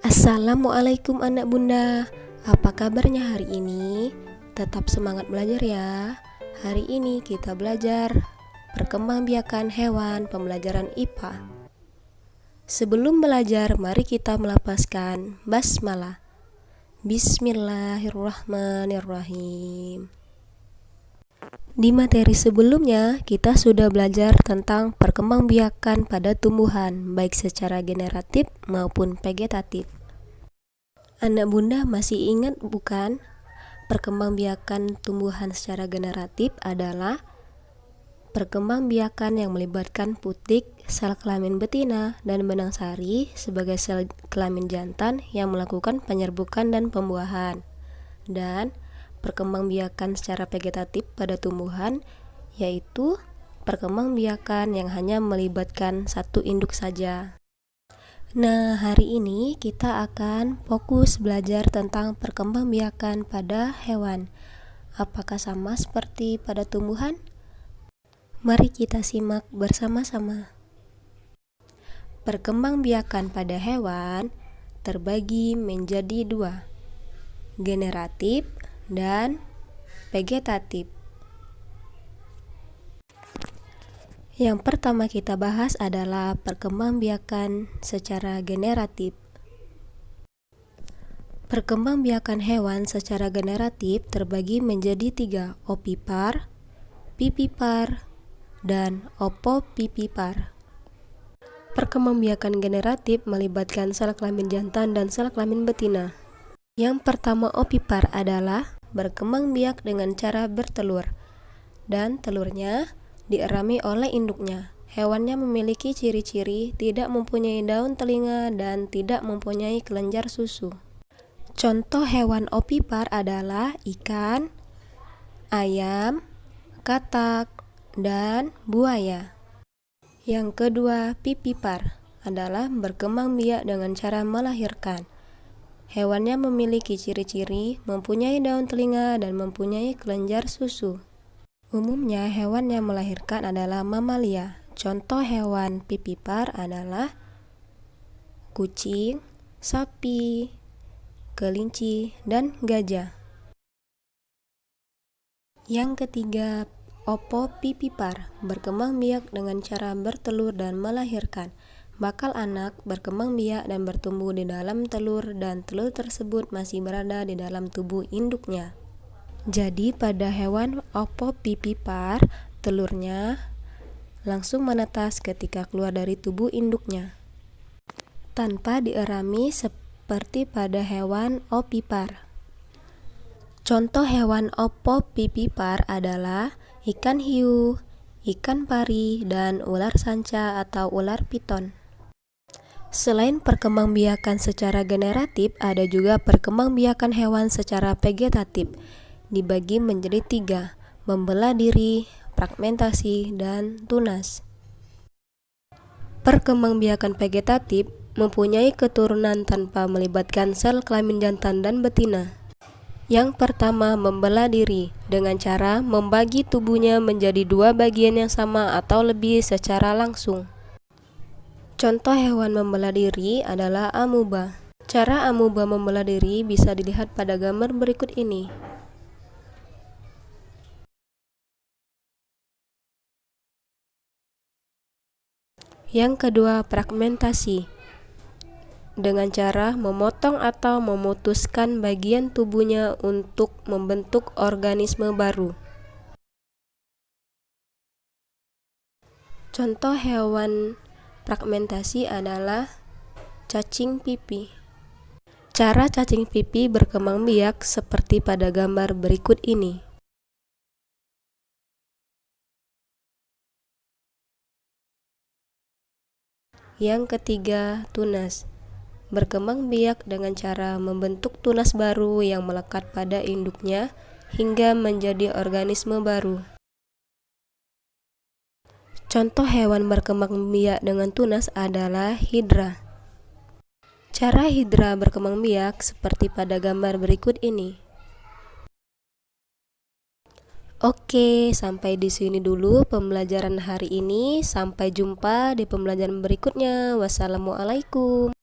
Assalamualaikum anak bunda. Apa kabarnya hari ini? Tetap semangat belajar ya. Hari ini kita belajar perkembangbiakan hewan pembelajaran IPA. Sebelum belajar, mari kita melafazkan basmalah. Bismillahirrahmanirrahim. Di materi sebelumnya, kita sudah belajar tentang perkembangbiakan pada tumbuhan, baik secara generatif maupun vegetatif. Anak bunda masih ingat bukan? Perkembangbiakan tumbuhan secara generatif adalah perkembangbiakan yang melibatkan putik, sel kelamin betina, dan benang sari sebagai sel kelamin jantan yang melakukan penyerbukan dan pembuahan. Dan perkembangbiakan secara vegetatif pada tumbuhan yaitu perkembangbiakan yang hanya melibatkan satu induk saja. Nah, hari ini kita akan fokus belajar tentang perkembangbiakan pada hewan. Apakah sama seperti pada tumbuhan? Mari kita simak bersama-sama. Perkembangbiakan pada hewan terbagi menjadi dua, generatif dan vegetatif. Yang pertama kita bahas adalah perkembangbiakan secara generatif. Perkembangbiakan hewan secara generatif terbagi menjadi tiga, ovipar, vivipar, dan opovivipar. Perkembangbiakan generatif melibatkan sel kelamin jantan dan sel kelamin betina. Yang pertama ovipar adalah berkembang biak dengan cara bertelur, dan telurnya dierami oleh induknya. Hewannya memiliki ciri-ciri tidak mempunyai daun telinga dan tidak mempunyai kelenjar susu. Contoh hewan ovipar adalah ikan, ayam, katak, dan buaya. Yang kedua, vivipar adalah berkembang biak dengan cara melahirkan. Hewannya memiliki ciri-ciri mempunyai daun telinga dan mempunyai kelenjar susu. Umumnya hewan yang melahirkan adalah mamalia. Contoh hewan vivipar adalah kucing, sapi, kelinci, dan gajah. Yang ketiga, opovivipar berkembang biak dengan cara bertelur dan melahirkan. Bakal anak berkembang biak dan bertumbuh di dalam telur, dan telur tersebut masih berada di dalam tubuh induknya. Jadi pada hewan opovivipar, telurnya langsung menetas ketika keluar dari tubuh induknya, tanpa dierami seperti pada hewan ovipar. Contoh hewan opovivipar adalah ikan hiu, ikan pari, dan ular sanca atau ular piton. Selain perkembangbiakan secara generatif, ada juga perkembangbiakan hewan secara vegetatif. Dibagi menjadi tiga, membelah diri, fragmentasi, dan tunas. Perkembangbiakan vegetatif mempunyai keturunan tanpa melibatkan sel kelamin jantan dan betina. Yang pertama, membelah diri dengan cara membagi tubuhnya menjadi dua bagian yang sama atau lebih secara langsung. Contoh hewan membelah diri adalah amuba. Cara amuba membelah diri bisa dilihat pada gambar berikut ini. Yang kedua, fragmentasi. Dengan cara memotong atau memutuskan bagian tubuhnya untuk membentuk organisme baru. Contoh hewan fragmentasi adalah cacing pipih. Cara cacing pipih berkembang biak seperti pada gambar berikut ini. Yang ketiga, tunas. Berkembang biak dengan cara membentuk tunas baru yang melekat pada induknya hingga menjadi organisme baru. Contoh hewan berkembang biak dengan tunas adalah hidra. Cara hidra berkembang biak seperti pada gambar berikut ini. Oke, sampai di sini dulu pembelajaran hari ini. Sampai jumpa di pembelajaran berikutnya. Wassalamualaikum.